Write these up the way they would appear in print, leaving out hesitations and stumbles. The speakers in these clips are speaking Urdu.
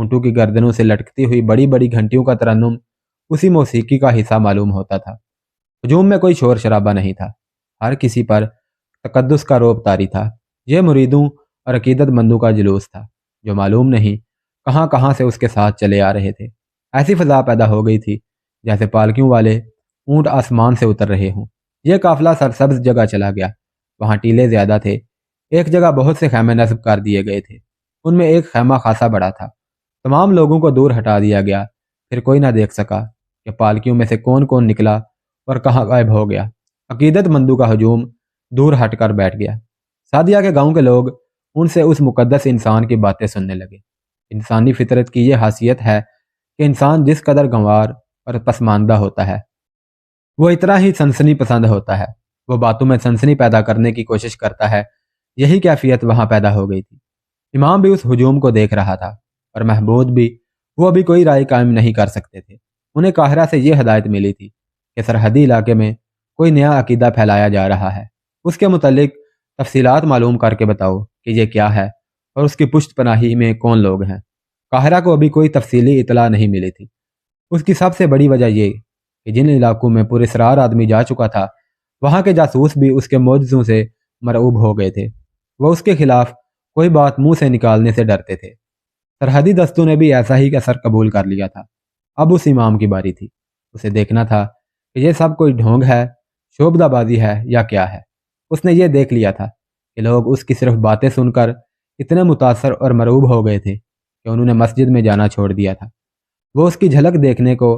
اونٹوں کی گردنوں سے لٹکتی ہوئی بڑی بڑی گھنٹیوں کا ترنم اسی موسیقی کا حصہ معلوم ہوتا تھا۔ ہجوم میں کوئی شور شرابہ نہیں تھا، ہر کسی پر تقدس کا روب طاری تھا۔ یہ مریدوں اور عقیدت مندوں کا جلوس تھا جو معلوم نہیں کہاں کہاں سے اس کے ساتھ چلے آ رہے تھے۔ ایسی فضا پیدا ہو گئی تھی جیسے پالکیوں والے اونٹ آسمان سے اتر رہے ہوں۔ یہ قافلہ سرسبز جگہ چلا گیا، وہاں ٹیلے زیادہ تھے۔ ایک جگہ بہت سے خیمے نصب کر دیے گئے تھے، ان میں ایک خیمہ خاصا بڑا تھا۔ تمام لوگوں کو دور ہٹا دیا گیا، پھر کوئی نہ دیکھ سکا کہ پالکیوں میں سے کون کون نکلا اور کہاں غائب ہو گیا۔ عقیدت مندوں کا ہجوم دور ہٹ کر بیٹھ گیا۔ سعدیہ کے گاؤں کے لوگ ان سے اس مقدس انسان کی باتیں سننے لگے۔ انسانی فطرت کی یہ حیثیت ہے کہ انسان جس قدر گنوار اور پسماندہ ہوتا ہے وہ اتنا ہی سنسنی پسند ہوتا ہے۔ وہ باتوں میں سنسنی پیدا کرنے کی کوشش کرتا ہے۔ یہی کیفیت وہاں پیدا ہو گئی تھی۔ امام بھی اس ہجوم کو دیکھ رہا تھا اور محمود بھی۔ وہ ابھی کوئی رائے قائم نہیں کر سکتے تھے۔ انہیں قاہرہ سے یہ ہدایت ملی تھی کہ سرحدی علاقے میں کوئی نیا عقیدہ پھیلایا جا رہا ہے، اس کے متعلق تفصیلات معلوم کر کے بتاؤ کہ یہ کیا ہے اور اس کی پشت پناہی میں کون لوگ ہیں۔ قاہرہ کو ابھی کوئی تفصیلی اطلاع نہیں ملی تھی۔ اس کی سب سے بڑی وجہ یہ کہ جن علاقوں میں پراسرار آدمی جا چکا تھا وہاں کے جاسوس بھی اس کے معجزوں سے مرعوب ہو گئے تھے۔ وہ اس کے خلاف کوئی بات منہ سے نکالنے سے ڈرتے تھے۔ سرحدی دستوں نے بھی ایسا ہی اثر قبول کر لیا تھا۔ اب اس امام کی باری تھی۔ اسے دیکھنا تھا کہ یہ سب کوئی ڈھونگ ہے، شوبدہ بازی ہے یا کیا ہے۔ اس نے یہ دیکھ لیا تھا کہ لوگ اس کی صرف باتیں سن کر اتنے متاثر اور مرعوب ہو گئے تھے کہ انہوں نے مسجد میں جانا چھوڑ دیا تھا۔ وہ اس کی جھلک دیکھنے کو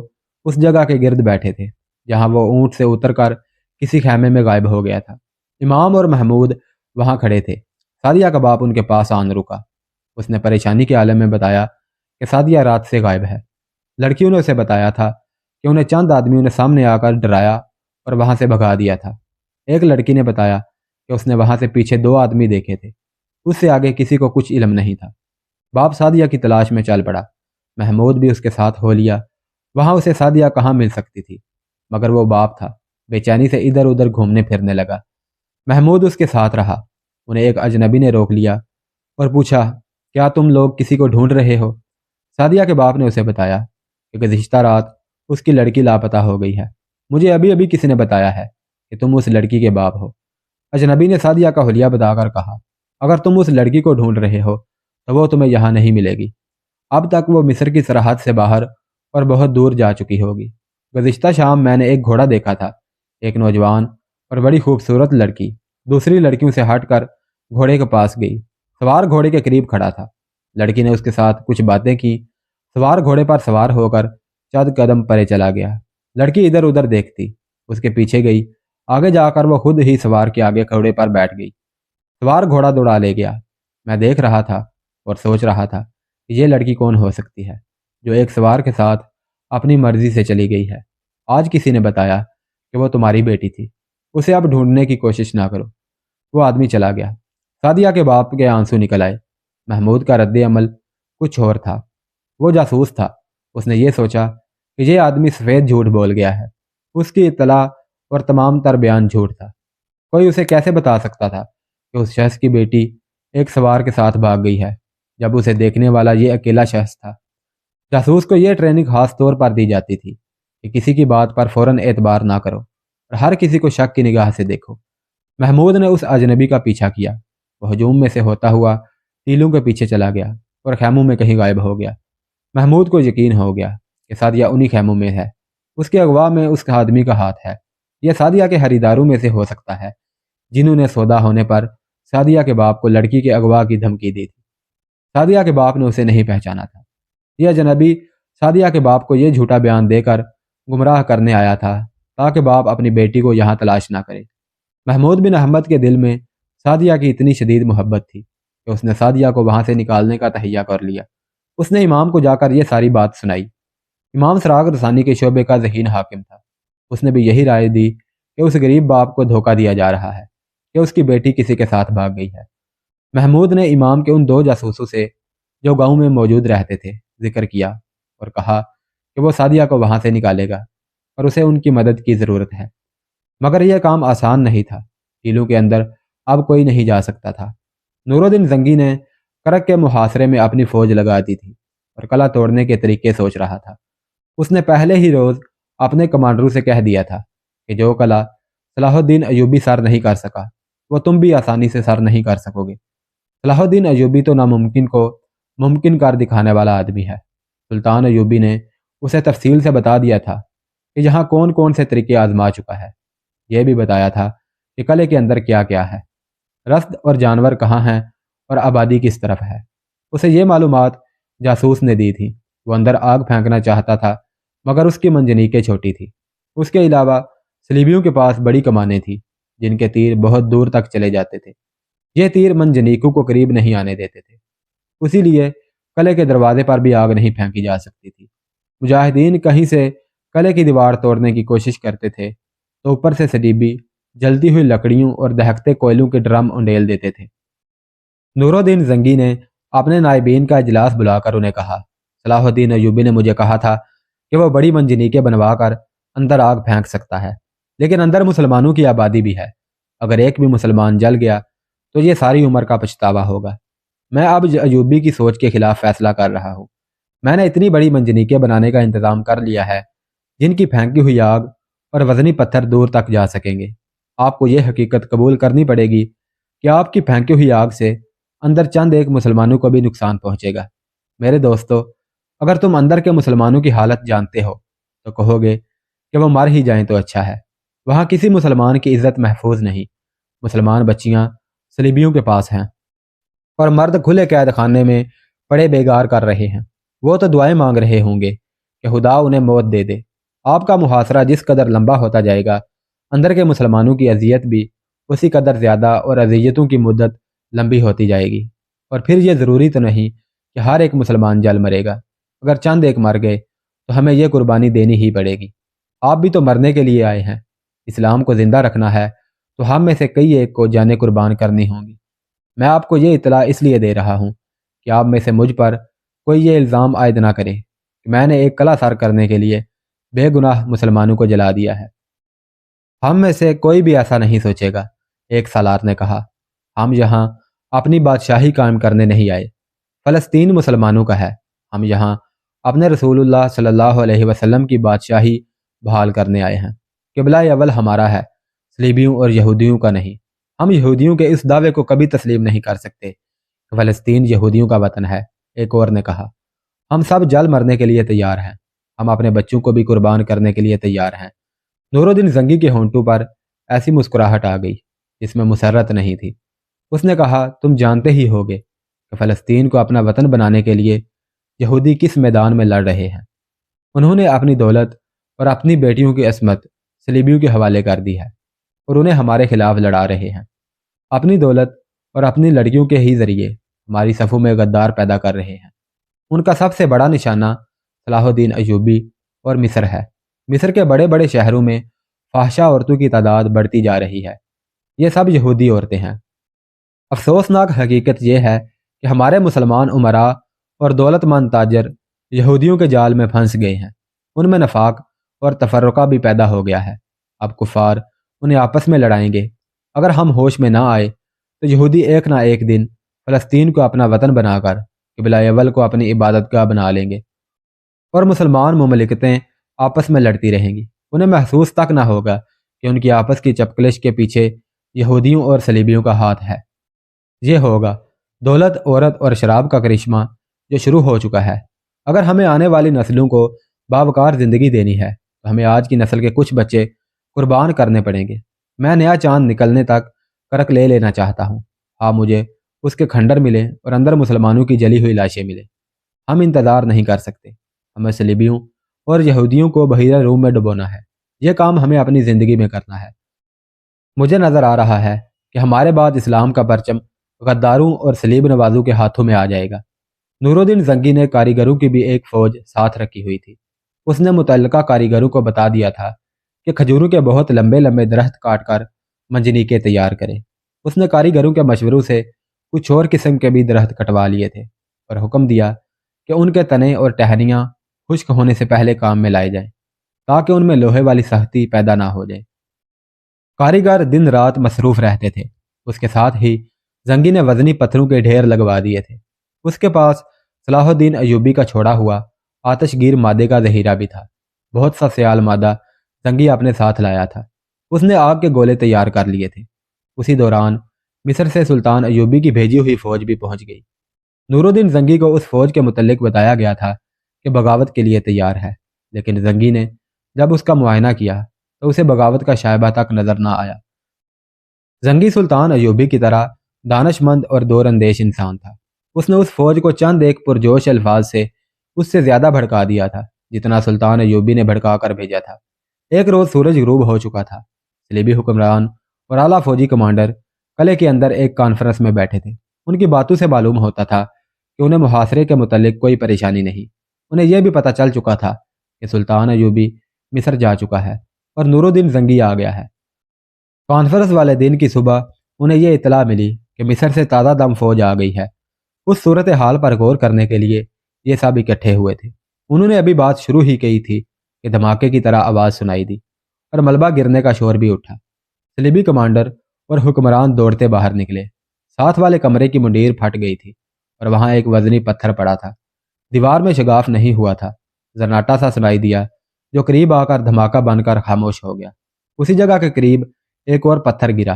اس جگہ کے گرد بیٹھے تھے جہاں وہ اونٹ سے اتر کر کسی خیمے میں غائب ہو گیا تھا۔ امام اور محمود وہاں کھڑے تھے۔ سعدیہ کا باپ ان کے پاس آن رکا۔ اس نے پریشانی کے عالم میں بتایا کہ سعدیہ رات سے غائب ہے۔ لڑکیوں نے اسے بتایا تھا کہ انہیں چند آدمیوں نے سامنے آ کر ڈرایا اور وہاں سے بھگا دیا تھا۔ ایک لڑکی نے بتایا کہ اس نے وہاں سے پیچھے 2 آدمی دیکھے تھے۔ اس سے آگے کسی کو کچھ علم نہیں تھا۔ باپ سعدیہ کی تلاش میں چل پڑا۔ محمود بھی اس کے ساتھ ہو لیا۔ وہاں اسے سعدیہ کہاں مل سکتی تھی، مگر وہ باپ تھا۔ بے چینی سے ادھر ادھر گھومنے پھرنے لگا۔ محمود اس کے ساتھ رہا۔ انہیں ایک اجنبی نے روک لیا اور پوچھا، کیا تم لوگ کسی کو ڈھونڈ رہے ہو؟ سعدیہ کے باپ نے اسے بتایا کہ گزشتہ رات اس کی لڑکی لاپتہ ہو گئی ہے۔ مجھے ابھی ابھی کسی نے بتایا ہے کہ تم اس لڑکی کے باپ ہو۔ اجنبی نے سعدیہ کا حلیہ بتا کر کہا، اگر تم اس لڑکی کو ڈھونڈ رہے ہو تو وہ تمہیں یہاں نہیں ملے گی۔ اب تک وہ مصر کی سرحد سے باہر اور بہت دور جا چکی ہوگی۔ گزشتہ شام میں نے ایک گھوڑا دیکھا تھا۔ ایک نوجوان اور بڑی خوبصورت لڑکی دوسری لڑکیوں سے ہٹ کر گھوڑے کے پاس گئی۔ سوار گھوڑے کے قریب کھڑا تھا۔ لڑکی نے اس کے ساتھ کچھ باتیں کی۔ سوار گھوڑے پر سوار ہو کر چند قدم پرے چلا گیا۔ لڑکی ادھر ادھر دیکھتی، اس کے پیچھے گئی۔ آگے جا کر وہ خود ہی سوار کے آگے گھوڑے پر بیٹھ گئی۔ سوار گھوڑا دوڑا لے گیا۔ میں دیکھ رہا تھا اور سوچ رہا تھا کہ یہ لڑکی کون ہو سکتی ہے جو ایک سوار کے ساتھ اپنی مرضی سے چلی گئی ہے۔ آج کسی نے بتایا کہ وہ تمہاری بیٹی تھی۔ اسے اب ڈھونڈنے کی کوشش نہ کرو۔ وہ آدمی چلا گیا۔ سعدیہ کے باپ کے آنسو نکل آئے۔ محمود کا رد عمل کچھ اور تھا۔ وہ جاسوس تھا۔ اس نے یہ سوچا کہ یہ آدمی سفید جھوٹ بول گیا ہے۔ اس کی اطلاع اور تمام تر بیان جھوٹ تھا۔ کوئی اسے کیسے بتا سکتا تھا کہ اس شخص کی بیٹی ایک سوار کے ساتھ بھاگ گئی ہے جب اسے دیکھنے والا یہ اکیلا شخص تھا۔ جاسوس کو یہ ٹریننگ خاص طور پر دی جاتی تھی کہ کسی کی بات پر فوراً اعتبار نہ کرو اور ہر کسی کو شک کی نگاہ سے دیکھو۔ محمود نے اس اجنبی کا پیچھا کیا۔ وہ ہجوم میں سے ہوتا ہوا ٹیلوں کے پیچھے چلا گیا اور خیموں میں کہیں غائب ہو گیا۔ محمود کو یقین ہو گیا کہ سعدیہ انہی خیموں میں ہے۔ اس کے اغوا میں اس آدمی کا ہاتھ ہے۔ یہ سعدیہ کے خریداروں میں سے ہو سکتا ہے جنہوں نے سودا ہونے پر سعدیہ کے باپ کو لڑکی کے اغوا کی دھمکی دی تھی۔ سعدیہ کے باپ نے اسے نہیں پہچانا تھا۔ یہ اجنبی سعدیہ کے باپ کو یہ جھوٹا بیان دے کر گمراہ کرنے آیا تھا تاکہ باپ اپنی بیٹی کو یہاں تلاش نہ کرے۔ محمود بن احمد کے دل میں سعدیہ کی اتنی شدید محبت تھی کہ اس نے سعدیہ کو وہاں سے نکالنے کا تہیہ کر لیا۔ اس نے امام کو جا کر یہ ساری بات سنائی۔ امام سراغ رسانی کے شعبے کا ذہین حاکم تھا۔ اس نے بھی یہی رائے دی کہ اس غریب باپ کو دھوکہ دیا جا رہا ہے کہ اس کی بیٹی کسی کے ساتھ بھاگ گئی ہے۔ محمود نے امام کے ان 2 جاسوسوں سے جو گاؤں میں موجود رہتے تھے ذکر کیا اور کہا کہ وہ سعدیہ کو وہاں سے نکالے گا اور اسے ان کی مدد کی ضرورت ہے۔ مگر یہ کام آسان نہیں تھا۔ ٹیلوں کے اندر اب کوئی نہیں جا سکتا تھا۔ نور الدین زنگی نے کرک کے محاصرے میں اپنی فوج لگا دی تھی۔ اور کلا توڑنے کے طریقے سوچ رہا تھا۔ اس نے پہلے ہی روز اپنے کمانڈروں سے کہہ دیا تھا کہ جو کلا صلاح الدین ایوبی سر نہیں کر سکا وہ تم بھی آسانی سے سر نہیں کر سکو گے۔ صلاح الدین ایوبی تو ناممکن کو ممکن کر دکھانے والا آدمی ہے۔ سلطان ایوبی نے اسے تفصیل سے بتا دیا تھا کہ یہاں کون کون سے طریقے آزما چکا ہے۔ یہ بھی بتایا تھا کہ قلعے کے اندر کیا کیا ہے، رسد اور جانور کہاں ہیں اور آبادی کس طرف ہے۔ اسے یہ معلومات جاسوس نے دی تھی۔ وہ اندر آگ پھینکنا چاہتا تھا مگر اس کی منجنیقیں چھوٹی تھی۔ اس کے علاوہ صلیبیوں کے پاس بڑی کمانیں تھیں جن کے تیر بہت دور تک چلے جاتے تھے۔ یہ تیر منجنیقوں کو قریب نہیں آنے دیتے تھے، اسی لیے قلعے کے دروازے پر بھی آگ نہیں پھینکی جا سکتی تھی۔ مجاہدین کہیں سے قلعے کی دیوار توڑنے کی کوشش کرتے تھے تو اوپر سے صلیبی جلتی ہوئی لکڑیوں اور دہکتے کوئلوں کے ڈرم انڈیل دیتے تھے۔ نور الدین زنگی نے اپنے نائبین کا اجلاس بلا کر انہیں کہا، صلاح الدین ایوبی نے مجھے کہا تھا کہ وہ بڑی منجنیقیں بنوا کر اندر آگ پھینک سکتا ہے، لیکن اندر مسلمانوں کی آبادی بھی ہے۔ اگر ایک بھی مسلمان جل گیا تو یہ ساری عمر کا پچھتاوا ہوگا۔ میں اب ایوبی کی سوچ کے خلاف فیصلہ کر رہا ہوں۔ میں نے اتنی بڑی منجنیقیں بنانے کا انتظام کر لیا ہے جن کی پھینکی ہوئی آگ اور وزنی پتھر دور تک جا سکیں گے۔ آپ کو یہ حقیقت قبول کرنی پڑے گی کہ آپ کی پھینکی ہوئی آگ سے اندر چند ایک مسلمانوں کو بھی نقصان پہنچے گا۔ میرے دوستو، اگر تم اندر کے مسلمانوں کی حالت جانتے ہو تو کہو گے کہ وہ مر ہی جائیں تو اچھا ہے۔ وہاں کسی مسلمان کی عزت محفوظ نہیں۔ مسلمان بچیاں صلیبیوں کے پاس ہیں اور مرد کھلے قید خانے میں پڑے بیگار کر رہے ہیں۔ وہ تو دعائیں مانگ رہے ہوں گے کہ خدا انہیں موت دے دے۔ آپ کا محاصرہ جس قدر لمبا ہوتا جائے گا، اندر کے مسلمانوں کی اذیت بھی اسی قدر زیادہ اور اذیتوں کی مدت لمبی ہوتی جائے گی۔ اور پھر یہ ضروری تو نہیں کہ ہر ایک مسلمان جل مرے گا۔ اگر چند ایک مر گئے تو ہمیں یہ قربانی دینی ہی پڑے گی۔ آپ بھی تو مرنے کے لیے آئے ہیں۔ اسلام کو زندہ رکھنا ہے تو ہم میں سے کئی ایک کو جانیں قربان کرنی ہوں گی۔ میں آپ کو یہ اطلاع اس لیے دے رہا ہوں کہ آپ میں سے مجھ پر کوئی یہ الزام عائد نہ کرے کہ میں نے ایک قلعہ سر کرنے کے لیے بے گناہ مسلمانوں کو جلا دیا ہے۔ ہم میں سے کوئی بھی ایسا نہیں سوچے گا، ایک سالار نے کہا۔ ہم یہاں اپنی بادشاہی قائم کرنے نہیں آئے۔ فلسطین مسلمانوں کا ہے۔ ہم یہاں اپنے رسول اللہ صلی اللہ علیہ وسلم کی بادشاہی بحال کرنے آئے ہیں۔ قبلہ اول ہمارا ہے، صلیبیوں اور یہودیوں کا نہیں۔ ہم یہودیوں کے اس دعوے کو کبھی تسلیم نہیں کر سکتے کہ فلسطین یہودیوں کا وطن ہے، ایک اور نے کہا۔ ہم سب جل مرنے کے لیے تیار ہیں۔ ہم اپنے بچوں کو بھی قربان کرنے کے لیے تیار ہیں۔ نور الدین زنگی کے ہونٹوں پر ایسی مسکراہٹ آ گئی جس میں مسرت نہیں تھی۔ اس نے کہا، تم جانتے ہی ہوگے کہ فلسطین کو اپنا وطن بنانے کے لیے یہودی کس میدان میں لڑ رہے ہیں۔ انہوں نے اپنی دولت اور اپنی بیٹیوں کی عصمت صلیبیوں کے حوالے کر دی ہے اور انہیں ہمارے خلاف لڑا رہے ہیں۔ اپنی دولت اور اپنی لڑکیوں کے ہی ذریعے ہماری صفوں میں غدار پیدا کر رہے ہیں۔ ان کا سب سے بڑا نشانہ صلاح الدین ایوبی اور مصر ہے۔ مصر کے بڑے بڑے شہروں میں فاحشہ عورتوں کی تعداد بڑھتی جا رہی ہے۔ یہ سب یہودی عورتیں ہیں۔ افسوسناک حقیقت یہ ہے کہ ہمارے مسلمان امراء اور دولت مند تاجر یہودیوں کے جال میں پھنس گئے ہیں۔ ان میں نفاق اور تفرقہ بھی پیدا ہو گیا ہے۔ اب کفار انہیں آپس میں لڑائیں گے۔ اگر ہم ہوش میں نہ آئے تو یہودی ایک نہ ایک دن فلسطین کو اپنا وطن بنا کر قبلہ اول کو اپنی عبادت گاہ بنا لیں گے اور مسلمان مملکتیں آپس میں لڑتی رہیں گی۔ انہیں محسوس تک نہ ہوگا کہ ان کی آپس کی چپکلش کے پیچھے یہودیوں اور صلیبیوں کا ہاتھ ہے۔ یہ ہوگا دولت، عورت اور شراب کا کرشمہ جو شروع ہو چکا ہے۔ اگر ہمیں آنے والی نسلوں کو باوقار زندگی دینی ہے تو ہمیں آج کی نسل کے کچھ بچے قربان کرنے پڑیں گے۔ میں نیا چاند نکلنے تک کرک لے لینا چاہتا ہوں۔ آپ مجھے اس کے کھنڈر ملیں اور اندر مسلمانوں کی جلی ہوئی لاشیں ملیں۔ ہم انتظار نہیں کر سکتے۔ ہمیں صلیبیوں اور یہودیوں کو بحیرہ روم میں ڈبونا ہے۔ یہ کام ہمیں اپنی زندگی میں کرنا ہے۔ مجھے نظر آ رہا ہے کہ ہمارے بعد اسلام کا پرچم غداروں اور صلیب نوازوں کے ہاتھوں میں آ جائے گا۔ نور الدین زنگی نے کاریگروں کی بھی ایک فوج ساتھ رکھی ہوئی تھی۔ اس نے متعلقہ کاریگروں کو بتا دیا تھا کہ کھجوروں کے بہت لمبے لمبے درخت کاٹ کر منجنیقیں تیار کریں۔ اس نے کاریگروں کے مشوروں سے کچھ اور قسم کے بھی درخت کٹوا لیے تھے اور حکم دیا کہ ان کے تنے اور ٹہنیاں خشک ہونے سے پہلے کام میں لائے جائیں تاکہ ان میں لوہے والی سختی پیدا نہ ہو جائے۔ کاریگر دن رات مصروف رہتے تھے۔ اس کے ساتھ ہی زنگی نے وزنی پتھروں کے ڈھیر لگوا دیے تھے۔ اس کے پاس صلاح الدین ایوبی کا چھوڑا ہوا آتش گیر مادے کا ذخیرہ بھی تھا۔ بہت سا سیال مادہ زنگی اپنے ساتھ لایا تھا۔ اس نے آگ کے گولے تیار کر لیے تھے۔ اسی دوران مصر سے سلطان ایوبی کی بھیجی ہوئی فوج بھی پہنچ گئی۔ نور الدین زنگی کو اس فوج کے متعلق بتایا گیا تھا کہ بغاوت کے لیے تیار ہے، لیکن زنگی نے جب اس کا معائنہ کیا تو اسے بغاوت کا شائبہ تک نظر نہ آیا۔ زنگی سلطان ایوبی کی طرح دانش مند اور دور اندیش انسان تھا۔ اس نے اس فوج کو چند ایک پرجوش الفاظ سے اس سے زیادہ بھڑکا دیا تھا جتنا سلطان ایوبی نے بھڑکا کر بھیجا تھا۔ ایک روز سورج غروب ہو چکا تھا۔ صلیبی حکمران اور اعلیٰ فوجی کمانڈر قلعے کے اندر ایک کانفرنس میں بیٹھے تھے۔ ان کی باتوں سے معلوم ہوتا تھا کہ انہیں محاصرے کے متعلق کوئی پریشانی نہیں۔ انہیں یہ بھی پتہ چل چکا تھا کہ سلطان ایوبی مصر جا چکا ہے اور نور الدین زنگی آ گیا ہے۔ کانفرنس والے دن کی صبح انہیں یہ اطلاع ملی کہ مصر سے تازہ دم فوج آ گئی ہے۔ اس صورتحال پر غور کرنے کے لیے یہ سب اکٹھے ہوئے تھے۔ انہوں نے ابھی بات شروع ہی کی تھی کہ دھماکے کی طرح آواز سنائی دی اور ملبہ گرنے کا شور بھی اٹھا۔ صلیبی کمانڈر اور حکمران دوڑتے باہر نکلے۔ ساتھ والے کمرے کی منڈیر پھٹ گئی تھی اور وہاں ایک وزنی پتھر پڑا تھا۔ دیوار میں شگاف نہیں ہوا تھا۔ زرناٹا سا سنائی دیا جو قریب آ کر دھماکہ بن کر خاموش ہو گیا۔ اسی جگہ کے قریب ایک اور پتھر گرا۔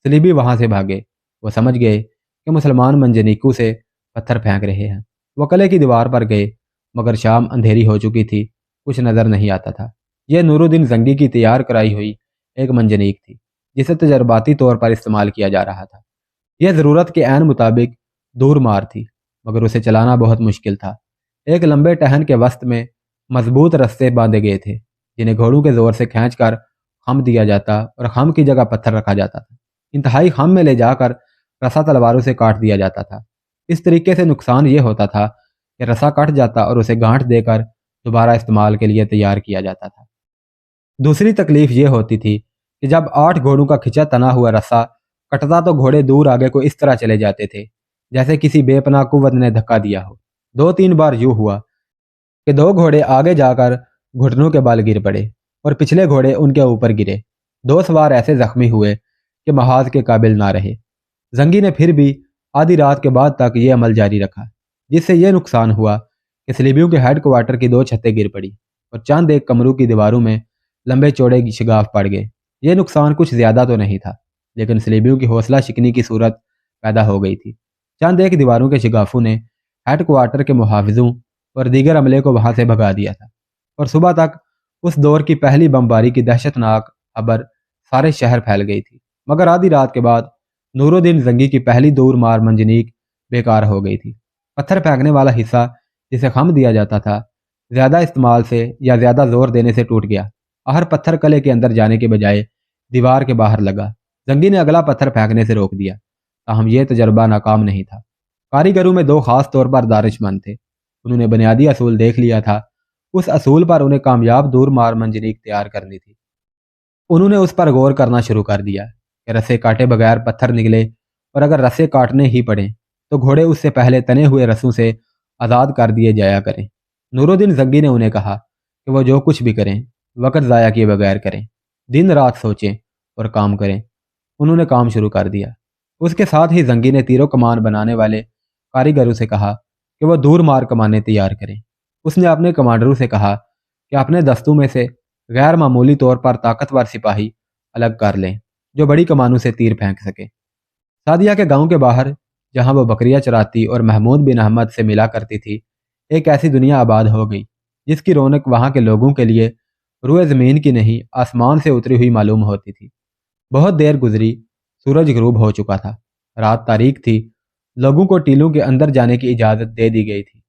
صلیبی وہاں سے بھاگے۔ وہ سمجھ گئے کہ مسلمان منجنیکوں سے پتھر پھینک رہے ہیں۔ وہ قلعے کی دیوار پر گئے مگر شام اندھیری ہو چکی تھی، کچھ نظر نہیں آتا تھا۔ یہ نور الدین زنگی کی تیار کرائی ہوئی ایک منجنیک تھی جسے تجرباتی طور پر استعمال کیا جا رہا تھا۔ یہ ضرورت کے عین مطابق دور مار تھی مگر اسے چلانا بہت مشکل تھا۔ ایک لمبے ٹہن کے وسط میں مضبوط رستے باندھے گئے تھے جنہیں گھوڑوں کے زور سے کھینچ کر خم دیا جاتا اور خم کی جگہ پتھر رکھا جاتا تھا۔ انتہائی خم میں لے جا کر رسا تلواروں سے کاٹ دیا جاتا تھا۔ اس طریقے سے نقصان یہ ہوتا تھا کہ رسا کٹ جاتا اور اسے گانٹھ دے کر دوبارہ استعمال کے لیے تیار کیا جاتا تھا۔ دوسری تکلیف یہ ہوتی تھی کہ جب 8 گھوڑوں کا کھچا تنا ہوا رسا کٹتا تو گھوڑے دور آگے کو اس طرح چلے جاتے تھے جیسے کسی بے پناہ قوت نے دھکا دیا ہو۔ 2-3 بار یوں ہوا کہ 2 گھوڑے آگے جا کر گھٹنوں کے بل گر پڑے اور پچھلے گھوڑے ان کے اوپر گرے۔ 2 سوار ایسے زخمی ہوئے کہ محاذ کے قابل نہ رہے۔ زنگی نے پھر بھی آدھی رات کے بعد تک یہ عمل جاری رکھا، جس سے یہ نقصان ہوا کہ صلیبیوں کے ہیڈ کوارٹر کی 2 چھتیں گر پڑی اور چند ایک کمروں کی دیواروں میں لمبے چوڑے شگاف پڑ گئے۔ یہ نقصان کچھ زیادہ تو نہیں تھا لیکن صلیبیوں کی حوصلہ شکنی کی صورت پیدا ہو گئی تھی۔ چند ایک دیواروں کے شگافوں نے ہیڈ کوارٹر کے محافظوں اور دیگر عملے کو وہاں سے بھگا دیا تھا اور صبح تک اس دور کی پہلی بمباری کی دہشت ناک خبر سارے شہر پھیل گئی تھی۔ مگر آدھی رات کے بعد نور الدین زنگی کی پہلی دور مار منجنیک بیکار ہو گئی تھی۔ پتھر پھینکنے والا حصہ جسے خم دیا جاتا تھا زیادہ استعمال سے یا زیادہ زور دینے سے ٹوٹ گیا۔ ہر پتھر قلعے کے اندر جانے کے بجائے دیوار کے باہر لگا۔ زنگی نے اگلا پتھر پھینکنے سے روک دیا تاہم یہ تجربہ ناکام نہیں تھا۔ کاریگروں میں 2 خاص طور پر دانش مند تھے۔ انہوں نے بنیادی اصول دیکھ لیا تھا۔ اس اصول پر انہیں کامیاب دور مار منجنیک تیار کرنی تھی۔ انہوں نے اس پر غور کرنا شروع کر دیا کہ رسے کاٹے بغیر پتھر نکلے اور اگر رسے کاٹنے ہی پڑیں تو گھوڑے اس سے پہلے تنے ہوئے رسوں سے آزاد کر دیے جایا کریں۔ نور الدین زنگی نے انہیں کہا کہ وہ جو کچھ بھی کریں وقت ضائع کیے بغیر کریں، دن رات سوچیں اور کام کریں۔ انہوں نے کام شروع کر دیا۔ اس کے ساتھ ہی زنگی نے تیر و کمان بنانے والے کاریگروں سے کہا کہ وہ دور مار کمانیں تیار کریں۔ اس نے اپنے کمانڈروں سے کہا کہ اپنے دستوں میں سے غیر معمولی طور پر طاقتور سپاہی الگ کر لیں جو بڑی کمانوں سے تیر پھینک سکے۔ سعدیہ کے گاؤں کے باہر جہاں وہ بکریاں چراتی اور محمود بن احمد سے ملا کرتی تھی ایک ایسی دنیا آباد ہو گئی جس کی رونق وہاں کے لوگوں کے لیے روئے زمین کی نہیں آسمان سے اتری ہوئی معلوم ہوتی تھی۔ بہت دیر گزری، سورج غروب ہو چکا تھا، رات تاریک تھی۔ لوگوں کو ٹیلوں کے اندر جانے کی اجازت دے دی گئی تھی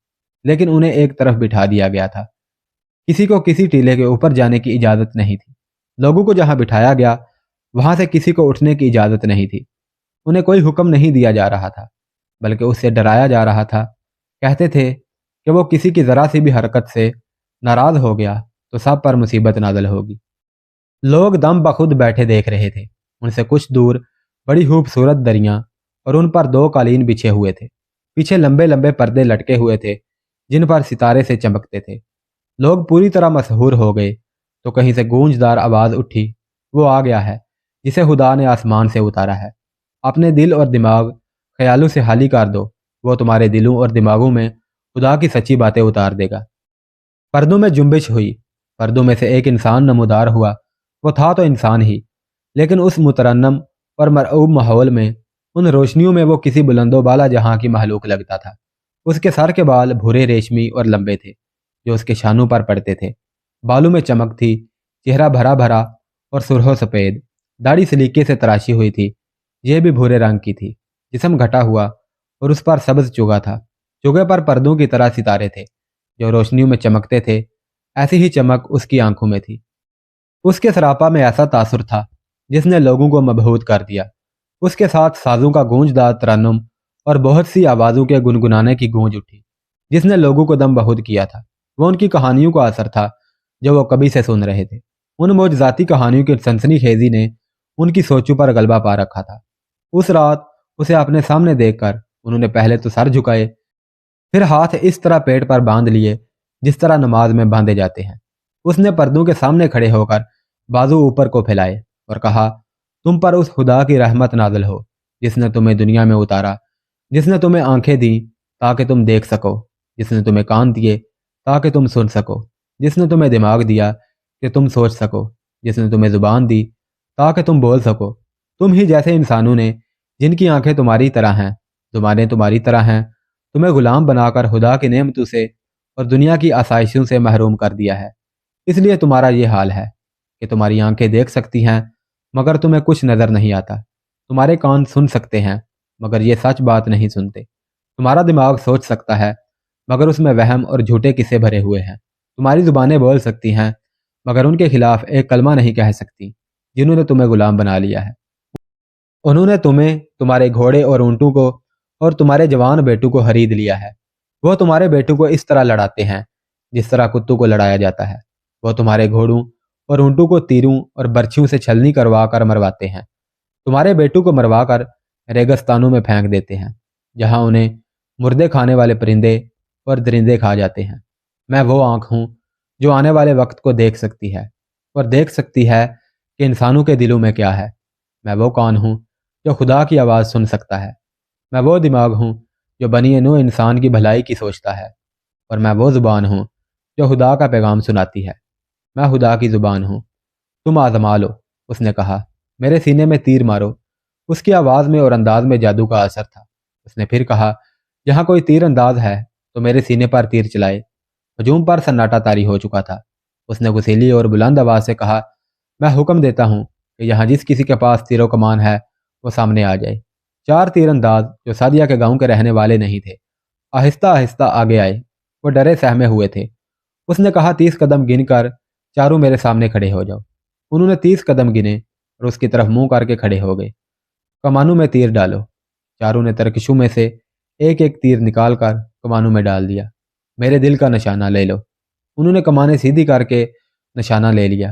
لیکن انہیں ایک طرف بٹھا دیا گیا تھا۔ کسی کو کسی ٹیلے کے اوپر جانے کی اجازت نہیں تھی۔ لوگوں کو جہاں بٹھایا گیا وہاں سے کسی کو اٹھنے کی اجازت نہیں تھی۔ انہیں کوئی حکم نہیں دیا جا رہا تھا بلکہ اس سے ڈرایا جا رہا تھا۔ کہتے تھے کہ وہ کسی کی ذرا سی بھی حرکت سے ناراض ہو گیا تو سب پر مصیبت نازل ہوگی۔ لوگ دم بخود بیٹھے دیکھ رہے تھے۔ ان سے کچھ دور بڑی خوبصورت دریاں اور ان پر 2 قالین بچھے ہوئے تھے۔ پیچھے لمبے لمبے پردے لٹکے ہوئے تھے جن پر ستارے سے چمکتے تھے۔ لوگ پوری طرح مسحور ہو گئے تو کہیں سے گونجدار آواز اٹھی، وہ آ گیا ہے جسے خدا نے آسمان سے اتارا ہے۔ اپنے دل اور دماغ خیالوں سے خالی کر دو، وہ تمہارے دلوں اور دماغوں میں خدا کی سچی باتیں اتار دے گا۔ پردوں میں جنبش ہوئی، پردوں میں سے ایک انسان نمودار ہوا۔ وہ تھا تو انسان ہی، لیکن اس مترنم اور مرعوب ماحول میں، ان روشنیوں میں وہ کسی بلند و بالا جہاں کی مخلوق لگتا تھا۔ اس کے سر کے بال بھورے ریشمی اور لمبے تھے جو اس کے شانوں پر پڑتے تھے۔ بالوں میں چمک تھی، چہرہ بھرا بھرا اور سرخ و سفید، داڑھی سلیقے سے تراشی ہوئی تھی، یہ بھی بھورے رنگ کی تھی۔ جسم گھٹا ہوا اور اس پر سبز چوگا تھا، چوگے پر پردوں کی طرح ستارے تھے جو روشنیوں میں چمکتے تھے، ایسی ہی چمک اس کی آنکھوں میں تھی۔ اس کے سراپا میں ایسا تاثر تھا جس نے لوگوں کو مبہوت کر دیا۔ اس کے ساتھ سازوں کا گونجدار ترنم اور بہت سی آوازوں کے گنگنانے کی گونج اٹھی جس نے لوگوں کو دم بہت کیا تھا۔ وہ ان کی کہانیوں کا اثر تھا جو وہ کبھی سے سن رہے تھے۔ ان معجزاتی کہانیوں کی سنسنی خیزی نے ان کی سوچوں پر غلبہ پا رکھا تھا۔ اس رات اسے اپنے سامنے دیکھ کر انہوں نے پہلے تو سر جھکائے، پھر ہاتھ اس طرح پیٹ پر باندھ لیے جس طرح نماز میں باندھے جاتے ہیں۔ اس نے پردوں کے سامنے کھڑے ہو کر بازو اوپر کو پھیلائے اور کہا، تم پر اس خدا کی رحمت نازل ہو جس نے تمہیں دنیا میں اتارا، جس نے تمہیں آنکھیں دیں تاکہ تم دیکھ سکو، جس نے تمہیں کان دیے تاکہ تم سن سکو، جس نے تمہیں دماغ دیا کہ تم سوچ سکو، جس نے تمہیں زبان دی تاکہ تم بول سکو۔ تم ہی جیسے انسانوں نے جن کی آنکھیں تمہاری طرح ہیں، زبانیں تمہاری طرح ہیں، تمہیں غلام بنا کر خدا کی نعمتوں سے اور دنیا کی آسائشوں سے محروم کر دیا ہے۔ اس لیے تمہارا یہ حال ہے کہ تمہاری آنکھیں دیکھ سکتی ہیں مگر تمہیں کچھ نظر نہیں آتا، تمہارے کان سن سکتے ہیں مگر یہ سچ بات نہیں سنتے، تمہارا دماغ سوچ سکتا ہے مگر اس میں وہم اور جھوٹے قصے بھرے ہوئے ہیں، تمہاری زبانیں بول سکتی ہیں مگر ان کے خلاف ایک کلمہ نہیں کہہ سکتی۔ جنہوں نے تمہیں غلام بنا لیا ہے، انہوں نے تمہیں، تمہارے گھوڑے اور اونٹوں کو اور تمہارے جوان بیٹوں کو خرید لیا ہے۔ وہ تمہارے بیٹوں کو اس طرح لڑاتے ہیں جس طرح کتوں کو لڑایا جاتا ہے۔ وہ تمہارے گھوڑوں اور اونٹوں کو تیروں اور برچھیوں سے چھلنی کروا کر مرواتے ہیں، تمہارے بیٹوں کو مروا کر ریگستانوں میں پھینک دیتے ہیں جہاں انہیں مردے کھانے والے پرندے اور درندے کھا جاتے ہیں۔ میں وہ آنکھ ہوں جو آنے والے وقت کو دیکھ سکتی ہے اور دیکھ سکتی ہے کہ انسانوں کے دلوں میں کیا ہے۔ میں وہ کان ہوں جو خدا کی آواز سن سکتا ہے۔ میں وہ دماغ ہوں جو بنی نوع انسان کی بھلائی کی سوچتا ہے، اور میں وہ زبان ہوں جو خدا کا پیغام سناتی ہے۔ میں خدا کی زبان ہوں۔ تم آزما لو، اس نے کہا، میرے سینے میں تیر مارو۔ اس کی آواز میں اور انداز میں جادو کا اثر تھا۔ اس نے پھر کہا، جہاں کوئی تیر انداز ہے تو میرے سینے پر تیر چلائے۔ ہجوم پر سناٹا طاری ہو چکا تھا۔ اس نے غسیلی اور بلند آواز سے کہا، میں حکم دیتا ہوں کہ یہاں جس کسی کے پاس تیر و کمان ہے وہ سامنے آ جائے۔ 4 تیر انداز جو سادیہ کے گاؤں کے رہنے والے نہیں تھے آہستہ آہستہ آگے آئے۔ وہ ڈرے سہمے ہوئے تھے۔ اس نے کہا، 30 قدم گن کر چاروں میرے سامنے کھڑے ہو جاؤ۔ انہوں نے 30 قدم گنے اور اس کی طرف منہ کر کے کھڑے ہو گئے۔ کمانوں میں تیر ڈالو۔ چاروں نے ترکشوں میں سے ایک ایک تیر نکال کر کمانوں میں ڈال دیا۔ میرے دل کا نشانہ لے لو۔ انہوں نے کمانیں سیدھی کر کے نشانہ لے لیا،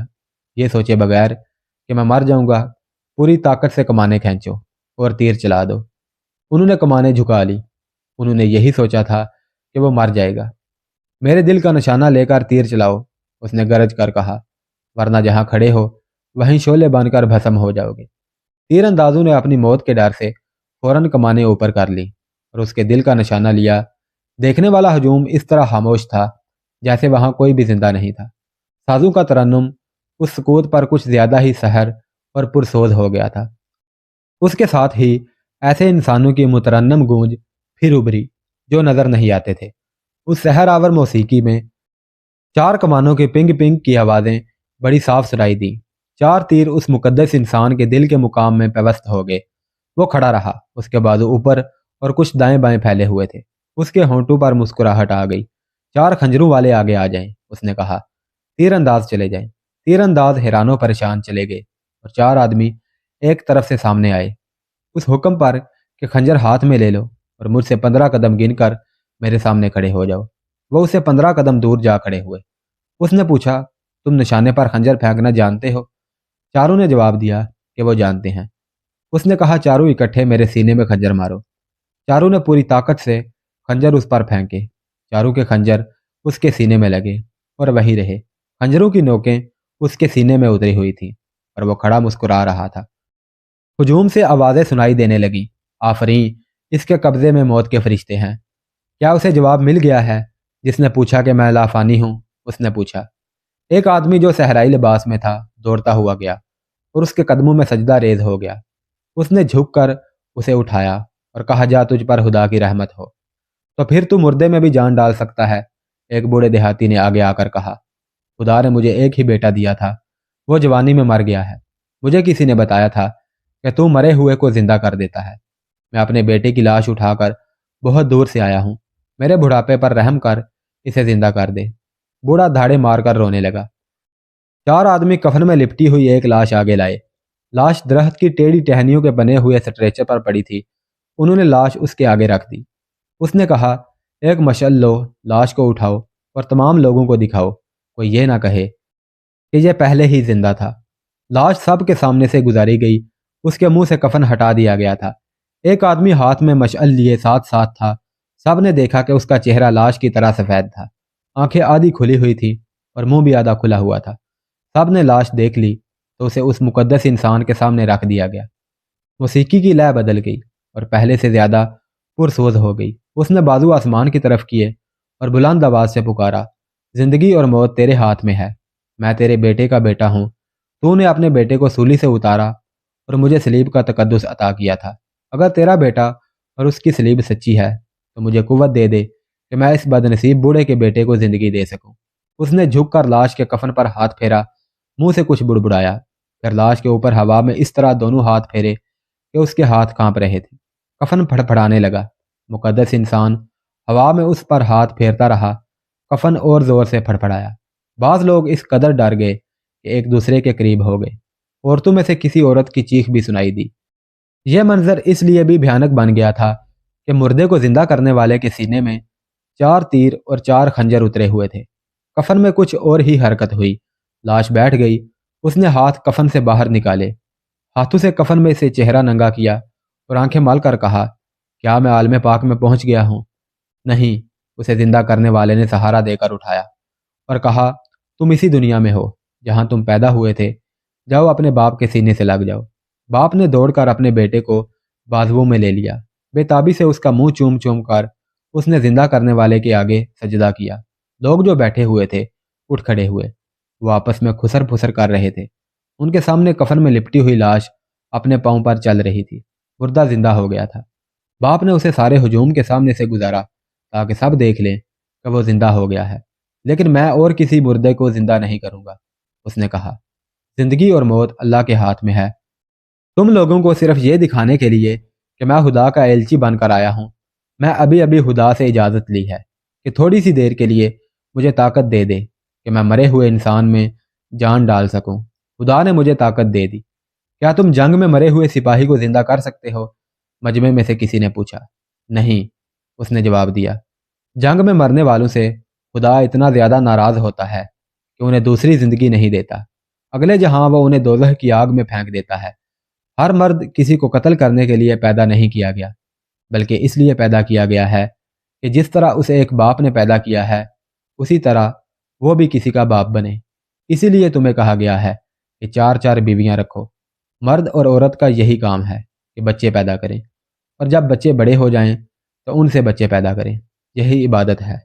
یہ سوچے بغیر کہ میں مر جاؤں گا۔ پوری طاقت سے کمانیں کھینچو اور تیر چلا دو۔ انہوں نے کمانیں جھکا لی۔ انہوں نے یہی سوچا تھا کہ وہ مر جائے گا۔ میرے دل کا نشانہ لے کر تیر چلاؤ، اس نے گرج کر کہا، ورنہ جہاں کھڑے ہو وہیں شعلے بن کر بھسم ہو جاؤ گے۔ تیر اندازوں نے اپنی موت کے ڈر سے فوراً کمانیں اوپر کر لی اور اس کے دل کا نشانہ لیا۔ دیکھنے والا ہجوم اس طرح خاموش تھا جیسے وہاں کوئی بھی زندہ نہیں تھا۔ سازوں کا ترنم اس سکوت پر کچھ زیادہ ہی سحر اور پرسوز ہو گیا تھا۔ اس کے ساتھ ہی ایسے انسانوں کی مترنم گونج پھر ابھری جو نظر نہیں آتے تھے۔ اس سحر آور موسیقی میں 4 کمانوں کے پنگ پنگ کی آوازیں بڑی صاف سنائی دیں۔ 4 تیر اس مقدس انسان کے دل کے مقام میں پیوست ہو گئے۔ وہ کھڑا رہا، اس کے بازو اوپر اور کچھ دائیں بائیں پھیلے ہوئے تھے۔ اس کے ہونٹوں پر مسکراہٹ آ گئی۔ 4 خنجروں والے آگے آ جائیں، اس نے کہا۔ تیر انداز چلے جائیں۔ تیر انداز حیران و پریشان چلے گئے اور 4 آدمی ایک طرف سے سامنے آئے۔ اس حکم پر کہ خنجر ہاتھ میں لے لو اور مجھ سے 15 قدم گن کر میرے سامنے کھڑے ہو جاؤ۔ وہ اسے 15 قدم دور جا کھڑے ہوئے۔ اس نے پوچھا، تم نشانے پر خنجر پھینکنا جانتے ہو؟ چاروں نے جواب دیا کہ وہ جانتے ہیں۔ اس نے کہا، چاروں اکٹھے میرے سینے میں خنجر مارو۔ چاروں نے پوری طاقت سے خنجر اس پر پھینکے۔ چاروں کے خنجر اس کے سینے میں لگے اور وہی رہے۔ خنجروں کی نوکیں اس کے سینے میں اتری ہوئی تھیں اور وہ کھڑا مسکرا رہا تھا۔ ہجوم سے آوازیں سنائی دینے لگیں، آفرین، اس کے قبضے میں موت کے فرشتے ہیں۔ کیا اسے جواب مل گیا ہے؟ جس نے پوچھا کہ میں لافانی ہوں، اس نے پوچھا۔ ایک آدمی جو صحرائی لباس میں تھا دوڑتا ہوا گیا اور اس کے قدموں میں سجدہ ریز ہو گیا۔ اس نے جھک کر اسے اٹھایا اور کہا، جا تجھ پر خدا کی رحمت ہو، تو پھر تو مردے میں بھی جان ڈال سکتا ہے۔ ایک بوڑھے دیہاتی نے آگے آ کر کہا، خدا نے مجھے ایک ہی بیٹا دیا تھا، وہ جوانی میں مر گیا ہے۔ مجھے کسی نے بتایا تھا کہ تو مرے ہوئے کو زندہ کر دیتا ہے۔ میں اپنے بیٹے کی لاش اٹھا کر بہت دور سے آیا ہوں، میرے بڑھاپے پر رحم کر اسے زندہ کر دے۔ بوڑھا دھاڑے مار کر رونے لگا۔ چار آدمی کفن میں لپٹی ہوئی ایک لاش آگے لائے۔ لاش درخت کی ٹیڑھی ٹہنیوں کے بنے ہوئے سٹریچر پر پڑی تھی۔ انہوں نے لاش اس کے آگے رکھ دی۔ اس نے کہا، ایک مشعل لو، لاش کو اٹھاؤ اور تمام لوگوں کو دکھاؤ، کوئی یہ نہ کہے کہ یہ پہلے ہی زندہ تھا۔ لاش سب کے سامنے سے گزاری گئی، اس کے منہ سے کفن ہٹا دیا گیا تھا۔ ایک آدمی ہاتھ میں مشعل لیے ساتھ ساتھ تھا۔ سب نے دیکھا کہ اس کا چہرہ لاش کی طرح سفید تھا، آنکھیں آدھی کھلی ہوئی تھی اور منہ بھی آدھا کھلا ہوا تھا۔ سب نے لاش دیکھ لی تو اسے اس مقدس انسان کے سامنے رکھ دیا گیا۔ موسیقی کی لے بدل گئی اور پہلے سے زیادہ پرسوز ہو گئی۔ اس نے بازو آسمان کی طرف کیے اور بلند آواز سے پکارا، زندگی اور موت تیرے ہاتھ میں ہے، میں تیرے بیٹے کا بیٹا ہوں۔ تو نے اپنے بیٹے کو سولی سے اتارا اور مجھے سلیب کا تقدس عطا کیا تھا۔ اگر تیرا بیٹا اور اس کی سلیب سچی ہے تو مجھے قوت دے دے کہ میں اس بد نصیب بوڑھے کے بیٹے کو زندگی دے سکوں۔ اس نے جھک کر لاش کے کفن پر ہاتھ پھیرا، منہ سے کچھ بڑبڑایا، پھر لاش کے اوپر ہوا میں اس طرح دونوں ہاتھ پھیرے کہ اس کے ہاتھ کانپ رہے تھے۔ کفن پھڑ پھڑانے لگا۔ مقدس انسان ہوا میں اس پر ہاتھ پھیرتا رہا۔ کفن اور زور سے پھڑ پھڑایا۔ بعض لوگ اس قدر ڈر گئے کہ ایک دوسرے کے قریب ہو گئے۔ عورتوں میں سے کسی عورت کی چیخ بھی سنائی دی۔ یہ منظر اس لیے بھی بھیانک بن گیا تھا کہ مردے کو زندہ کرنے والے کے سینے میں 4 تیر اور 4 خنجر اترے ہوئے تھے۔ کفن میں کچھ اور ہی حرکت ہوئی۔ لاش بیٹھ گئی۔ اس نے ہاتھ کفن سے باہر نکالے، ہاتھوں سے کفن میں سے چہرہ ننگا کیا اور آنکھیں مل کر کہا، کیا میں عالم پاک میں پہنچ گیا ہوں؟ نہیں۔ اسے زندہ کرنے والے نے سہارا دے کر اٹھایا اور کہا، تم اسی دنیا میں ہو جہاں تم پیدا ہوئے تھے، جاؤ اپنے باپ کے سینے سے لگ جاؤ۔ باپ نے دوڑ کر اپنے بیٹے کو بازوؤں میں لے لیا۔ بے تابی سے اس کا منہ چوم چوم کر اس نے زندہ کرنے والے کے آگے سجدہ کیا۔ لوگ جو بیٹھے ہوئے تھے اٹھ کھڑے ہوئے، وہ آپس میں کھسر پھسر کر رہے تھے۔ ان کے سامنے کفن میں لپٹی ہوئی لاش اپنے پاؤں پر چل رہی تھی۔ مردہ زندہ ہو گیا تھا۔ باپ نے اسے سارے ہجوم کے سامنے سے گزارا تاکہ سب دیکھ لیں کہ وہ زندہ ہو گیا ہے، لیکن میں اور کسی مردے کو زندہ نہیں کروں گا۔ اس نے کہا، زندگی اور موت اللہ کے ہاتھ میں ہے۔ تم لوگوں کو صرف یہ دکھانے کے لیے کہ میں خدا کا ایلچی بن کر آیا ہوں، میں ابھی ابھی خدا سے اجازت لی ہے کہ تھوڑی سی دیر کے لیے مجھے طاقت دے دے کہ میں مرے ہوئے انسان میں جان ڈال سکوں۔ خدا نے مجھے طاقت دے دی۔ کیا تم جنگ میں مرے ہوئے سپاہی کو زندہ کر سکتے ہو؟ مجمع میں سے کسی نے پوچھا۔ نہیں، اس نے جواب دیا۔ جنگ میں مرنے والوں سے خدا اتنا زیادہ ناراض ہوتا ہے کہ انہیں دوسری زندگی نہیں دیتا۔ اگلے جہاں وہ انہیں دوزخ کی آگ میں پھینک دیتا ہے۔ ہر مرد کسی کو قتل کرنے کے لیے پیدا نہیں کیا گیا، بلکہ اس لیے پیدا کیا گیا ہے کہ جس طرح اسے ایک باپ نے پیدا کیا ہے، اسی طرح وہ بھی کسی کا باپ بنے۔ اسی لیے تمہیں کہا گیا ہے کہ 4 بیویاں رکھو۔ مرد اور عورت کا یہی کام ہے کہ بچے پیدا کریں، اور جب بچے بڑے ہو جائیں تو ان سے بچے پیدا کریں۔ یہی عبادت ہے۔